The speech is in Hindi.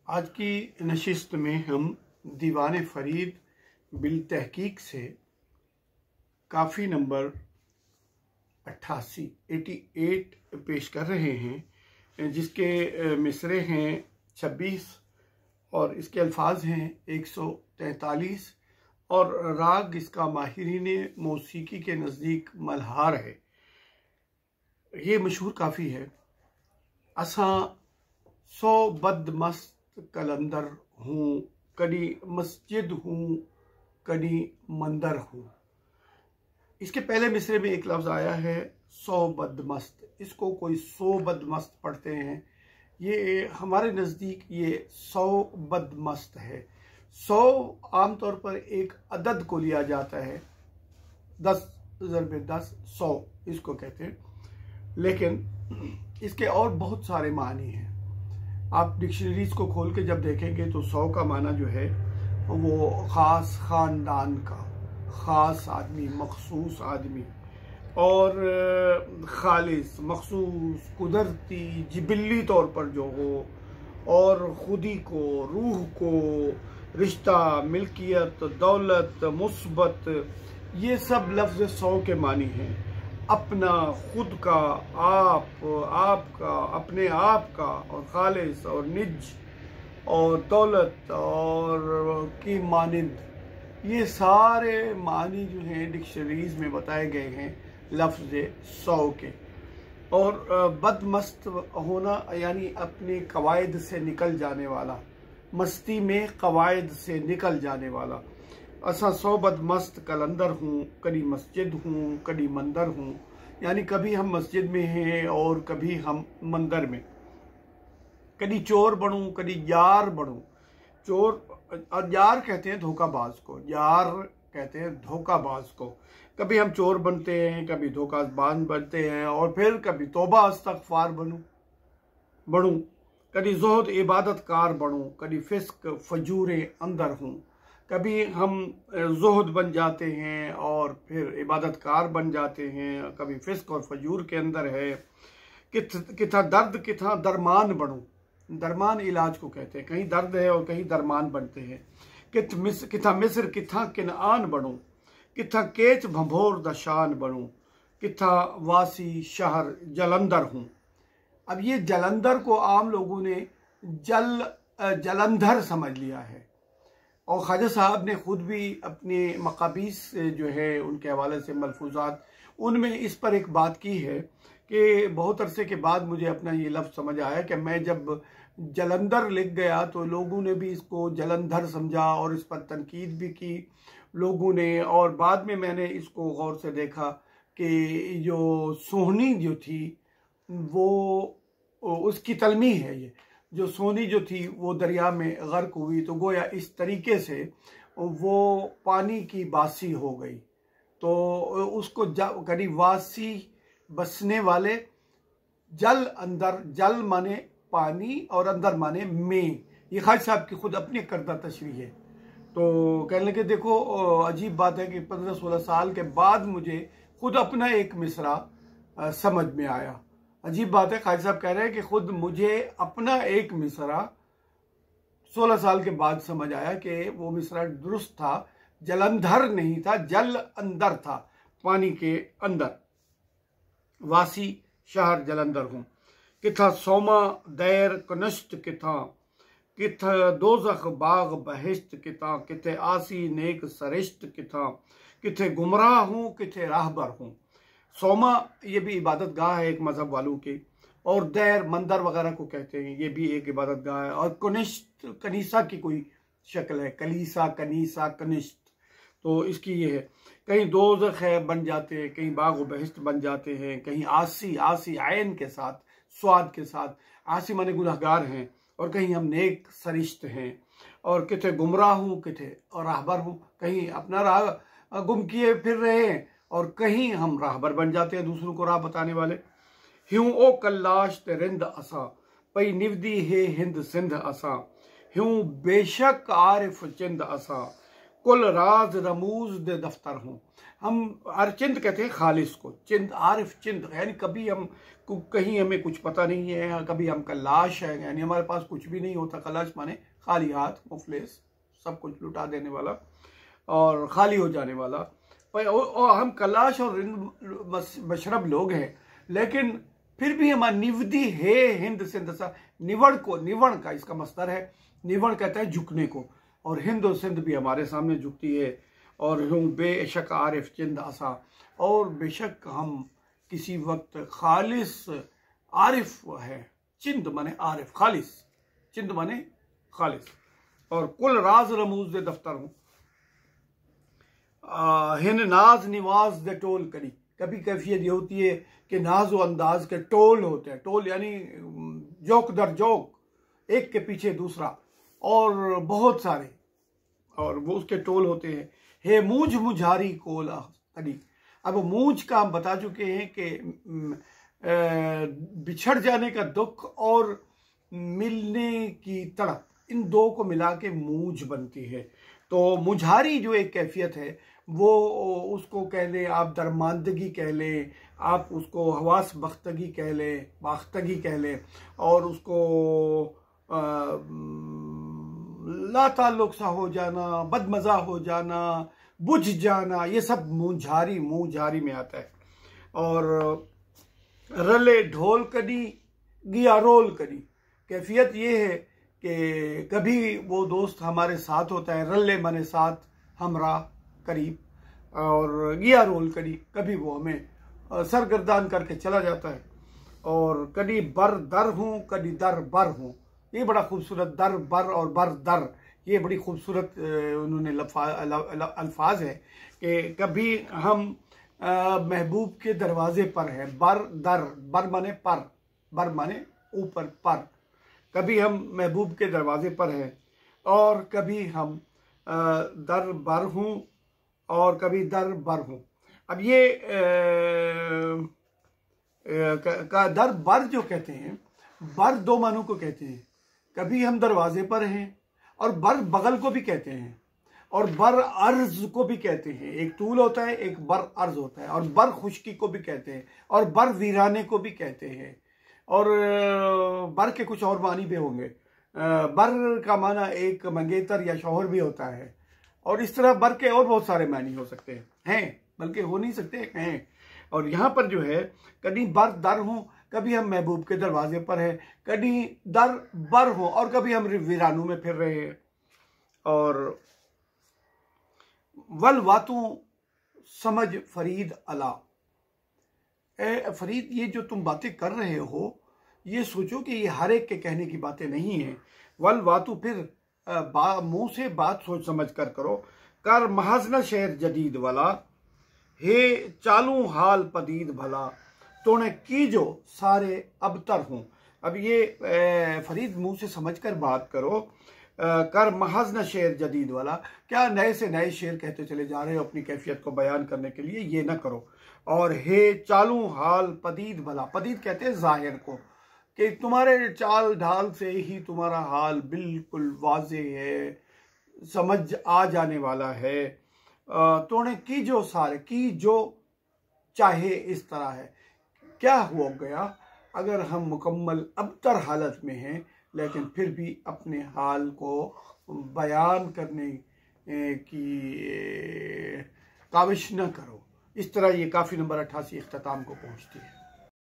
आज की नशिस्त में हम दीवान फरीद बिल तहकीक से काफ़ी नंबर 88 पेश कर रहे हैं, जिसके मिसरे हैं 26 और इसके अल्फाज हैं 143 और राग इसका माहिरीन मौसीकी के नज़दीक मल्हार है। ये मशहूर काफ़ी है। असां सौ बदमस्त कलंदर हूँ, कदी मस्जिद हूँ, कदी मंदर हूँ। इसके पहले मिसरे में एक लफ्ज़ आया है सौ बदमस्त। इसको कोई सौ बदमस्त पढ़ते हैं। ये हमारे नज़दीक ये सौ बदमस्त है। सौ आमतौर पर एक अदद को लिया जाता है, 10 ज़रबे 10 100 इसको कहते हैं, लेकिन इसके और बहुत सारे मानी हैं। आप डिक्शनरीज को खोल के जब देखेंगे तो 100 का माना जो है वो ख़ास ख़ानदान का, ख़ास आदमी, मखसूस आदमी, और खालिस, मखसूस, कुदरती, जिबिल्ली तौर पर जो हो, और खुदी को, रूह को, रिश्ता, मिल्कियत, दौलत, मुस्बत, ये सब लफ्ज़ 100 के मानी हैं। अपना, खुद का, आपका, अपने आप का, और खालिस और निज और दौलत और की मानिंद, ये सारे मानी जो हैं डिक्शनरीज में बताए गए हैं लफ्ज़ 100 के। और बदमस्त होना यानी अपने कवायद से निकल जाने वाला, मस्ती में कवायद से निकल जाने वाला। असा सौ बदमस्त कलंदर हूँ, कभी मस्जिद हूँ, कभी मंदिर हूँ, यानी कभी हम मस्जिद में हैं और कभी हम मंदिर में। कभी चोर बनूँ, कभी यार बनूँ। चोर और यार कहते हैं धोखाबाज को, यार कहते हैं धोखाबाज को। कभी हम चोर बनते हैं, कभी धोखाबाज बनते हैं, और फिर कभी तौबा इस्तग़फ़ार बनूँ, कभी ज़ुहद इबादतकार बनूँ, कभी फिस्क फजूर अंदर हूँ। कभी हम ज़ुहद बन जाते हैं और फिर इबादतकार बन जाते हैं, कभी फिस्क और फजूर के अंदर है। किथा दर्द किथा दरमान बनूँ। दरमान इलाज को कहते हैं, कहीं दर्द है और कहीं दरमान बनते हैं। किथा मिस्र किथा किनआन बनूँ, किथा केच भंभोर दशान बनूँ, किथा वासी शहर जलंधर हूँ। अब ये जलंधर को आम लोगों ने जलंधर समझ लिया है, और ख्वाजा साहब ने खुद भी अपने मकाबीस जो है उनके हवाले से मलफूजात, उनमें इस पर एक बात की है कि बहुत अरसे के बाद मुझे अपना ये लफ्ज़ समझ आया कि मैं जब जलंधर लिख गया तो लोगों ने भी इसको जलंधर समझा और इस पर तनकीद भी की लोगों ने। और बाद में मैंने इसको गौर से देखा कि जो सोहनी जो थी वो उसकी तलमी है। ये जो सोनी जो थी वो दरिया में गर्क हुई, तो गोया इस तरीके से वो पानी की बासी हो गई। तो उसको करीब वासी बसने वाले, जल अंदर, जल माने पानी और अंदर माने में। ये ख्वाजा साहब की खुद अपनी करदा तशरीह है। तो कहने लगे देखो अजीब बात है कि 15-16 साल के बाद मुझे खुद अपना एक मिसरा समझ में आया। अजीब बात है, ख्वाजा साहब कह रहे हैं कि खुद मुझे अपना एक मिसरा 16 साल के बाद समझ आया कि वो मिसरा दुरुस्त था, जलंधर नहीं था, जल अंदर था, पानी के अंदर। वासी शहर जलंधर हूँ। किथा सोमा दैर कनश्त किथा, किथा दोज़ख बाग बहिश्त किथा, किथे आसी नेक सरिश्त किथा, किथे गुमराह हूँ, किथे राहबर हूँ। सोमा ये भी इबादत गाह है एक मज़हब वालों की, और दैर मंदिर वगैरह को कहते हैं, ये भी एक इबादत गाह है। और कनिश्त कनीसा की कोई शक्ल है, कलीसा, कनीसा, कनिश्त, तो इसकी ये है। कहीं दोज़ख है बन जाते हैं, कहीं बाग व बहिश्त बन जाते हैं, कहीं आसी, आसी आयन के साथ, स्वाद के साथ, आसी माने गुनहगार हैं, और कहीं हम नेक सरिश्त हैं। और किथे गुमराह हूँ, किथे और राहबर हूँ, कहीं अपना राह गुम किए फिर रहे हैं और कहीं हम राहबर बन जाते हैं, दूसरों को राह बताने वाले। ह्यूं ओ कल्लाश ते रिंद असा, पई निवदी है हिंद सिंध असा, ह्यूं बेशक आरिफ चिंद असा, कुल राज रमूज दे दफ्तर हूँ। हम चिंद कहते हैं खालिस को, चिंद आरिफ चिंद, यानी कभी हम कहीं हमें कुछ पता नहीं है, कभी हम कल्लाश है, यानी हमारे पास कुछ भी नहीं होता। कल्लाश माने खाली हाथ, मुफलिस, सब कुछ लुटा देने वाला और खाली हो जाने वाला। और हम कल्लाश और मशरब लोग हैं, लेकिन फिर भी हमारा निवदी है हिंद सिंध सा, निवड़ को, निवण का इसका मस्तर है, निवण कहता है झुकने को, और हिंद और सिंध भी हमारे सामने झुकती है। और यूं बेशक आरिफ चिंद आसा, और बेशक हम किसी वक्त खालिस आरिफ है। चिंद माने आरिफ, खालिस, चिंद माने खालिस। और कुल राज रमूज दे दफ्तर हूं, हिन नाज निवाज दे टोल करी। कभी कैफियत ये होती है कि नाज व अंदाज के टोल होते हैं, टोल यानी जोक दर जोक, एक के पीछे दूसरा, और बहुत सारे, और वो उसके टोल होते हैं। हे मूझ मुझारी कोला कड़ी। अब मूझ का हम बता चुके हैं कि बिछड़ जाने का दुख और मिलने की तड़प, इन दो को मिला के मूझ बनती है। तो मुझारी जो एक कैफियत है, वो उसको कह लें आप, दरमानदगी कह लें आप, उसको हवास बख्तगी कह लें, बाख्तगी कह लें, और उसको लाताल्लुक सा हो जाना, बदमजा हो जाना, बुझ जाना, ये सब मुझारी, मुझारी में आता है। और रले ढोल कदी गिया रोल कदी, कैफियत ये है कि कभी वो दोस्त हमारे साथ होता है, रले माने साथ, हमरा करीब, और गिया रोल कदी, कभी वो हमें सरगर्दान करके चला जाता है। और कदी बर दर हूँ, कदी दर बर हूँ, ये बड़ा खूबसूरत, दर बर और बर दर, ये बड़ी खूबसूरत उन्होंने अल्फाज है कि कभी हम महबूब के दरवाजे पर है, बर दर, बर माने पर, बर माने ऊपर पर, कभी हम महबूब के दरवाजे पर हैं, और कभी हम दर बर हूँ, और कभी दर बर हूँ। अब ये का दर बर जो कहते हैं, बर दो मानों को कहते हैं, कभी हम दरवाजे पर हैं, और बर बगल को भी कहते हैं, और बर अर्ज को भी कहते हैं। एक तूल होता है, एक बर अर्ज होता है, और बर खुशकी को भी कहते हैं, और बर वीराने को भी कहते हैं, और बर के कुछ और मानी भी होंगे। बर का माना एक मंगेतर या शौहर भी होता है, और इस तरह बर के और बहुत सारे मानी हो सकते हैं, बल्कि हो नहीं सकते हैं। और यहाँ पर जो है, कभी बर दर हूँ, कभी हम महबूब के दरवाजे पर हैं, कभी दर बर हो, और कभी हम वीरानों में फिर रहे हैं। और वल वातू समझ फरीद अला, ए फरीद, ये जो तुम बातें कर रहे हो, ये सोचो कि ये हर एक के कहने की बातें नहीं है। वल वातू, फिर मुंह से बात सोच समझ कर करो। कर महाजना शहर जदीद वाला, हे चालू हाल पदीद भला, तोने की जो सारे अबतर हूँ। अब ये फरीद मुंह से समझकर बात करो। कर महाजना शेर जदीद वाला, क्या नए से नए शेर कहते चले जा रहे हो अपनी कैफियत को बयान करने के लिए, ये ना करो। और हे चालू हाल पदीद भला, पदीद कहते हैं जाहिर को, कि तुम्हारे चाल ढाल से ही तुम्हारा हाल बिल्कुल वाजे है, समझ आ जाने वाला है। तोने की जो सारे, की जो चाहे इस तरह है। क्या हो गया अगर हम मुकम्मल अबतर हालत में हैं, लेकिन फिर भी अपने हाल को बयान करने की काविश न करो। इस तरह ये काफ़ी नंबर 88 इख्तिताम को पहुँचती है।